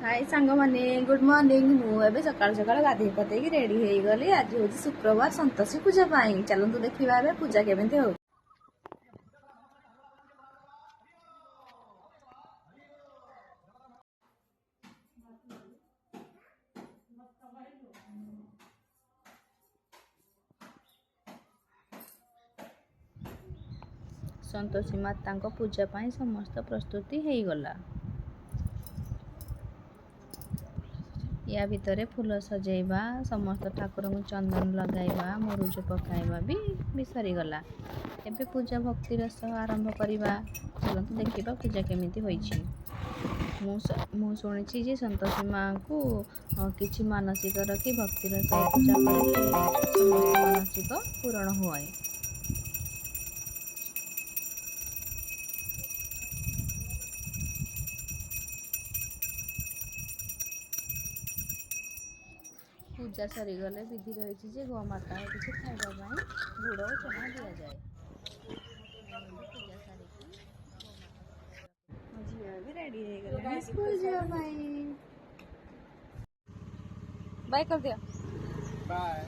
हाय सांगमाने good morning मुझे सकाल सकाल गाधे पतेक रेडी हो गली। आज हूँ शुक्रवार संतोषी पूजा पाई। चलतु देखा ए पूजा केमी हो। संतोषी माता पूजा पाई समस्त प्रस्तुति हो गला। या भितर फूल सजेबा समस्त ठाकुर को चंदन लगाइबा मुरुज पकाइबा भी सरीगला। एबे पूजा भक्ति रस आरंभ करवा। चलतु देखा पूजा केमिति होइछि। मु शुणी जे संतोषी माँ को किछि मानसिक रखी भक्ति रस पूजा कले समस्त मानसिक पूरण हुए। पूजा सरीगले विधि रही जे गोमाता किसी खाइबा गुड़ और चना दि जाए। पूजा सारिकी झील भी रेडी हो गए स्कूल जाए। बाय कर दिया बाय।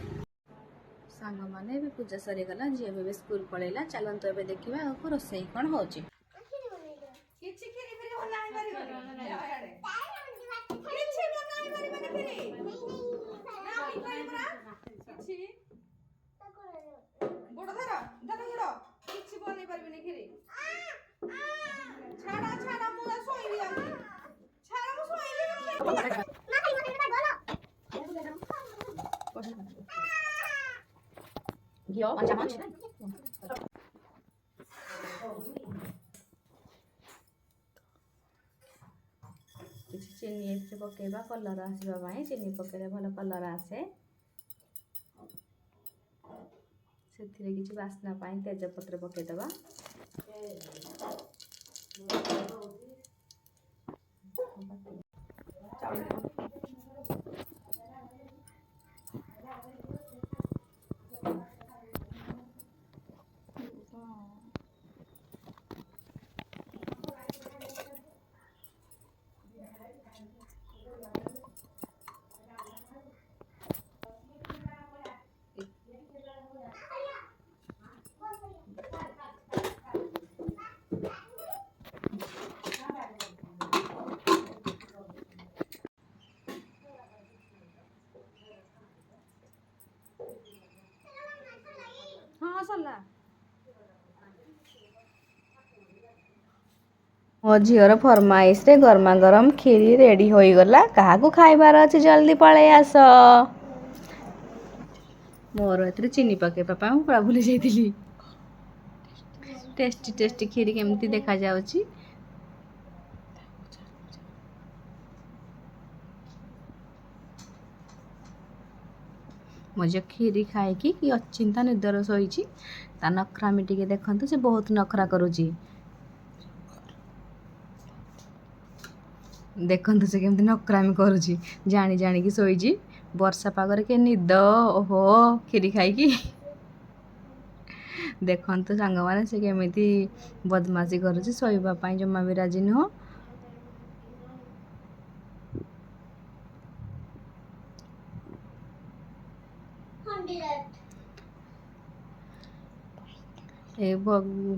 सांग माने भी पूजा सरीगला झी भी स्कूल पलैला। चलतु ए देखा रोसई कौन हो। चीनी पकेबा कलर आसवा चीनी पकेले भल कलर आसे। से किसी बास्ना तेजपत्र पकईदबा। मो झीर फरमाइश रे गरमा गरम खीरी रेडी हो गला। क्या खाइबार अच्छे जल्दी पलि आस। मोर ए चीनी पकेबा पूरा भूली जाइली। टेस्टी टेस्टी खीरी केमती देखा जाउची। मुझे खीरी खाई कि अचिंता निदर शोची। ता नखरामी टिके देखते से बहुत नखरा करुची। देखते से केमती नखरामी करुची जानी जानी कि शोची। वर्षा पागरे के निद ओहो खीरी खाई कि देखते सांग माने से केमिति बदमाशी करुची। शोइबा पाई जमा भी राजी नुह।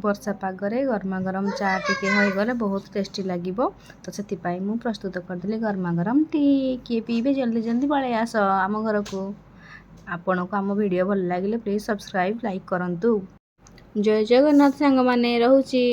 वर्षा पागरे गरमा गरम चा टिके हो गले बहुत टेस्टी लगे। तो से मु प्रस्तुत करदेली गरमा गरम टी। किए पीबे जल्दी जल्दी पलि आस आम घर को। आपण को आम वीडियो भल लगे प्लीज सब्सक्राइब लाइक करंतु। जय जगन्नाथ सांग माने रहूची।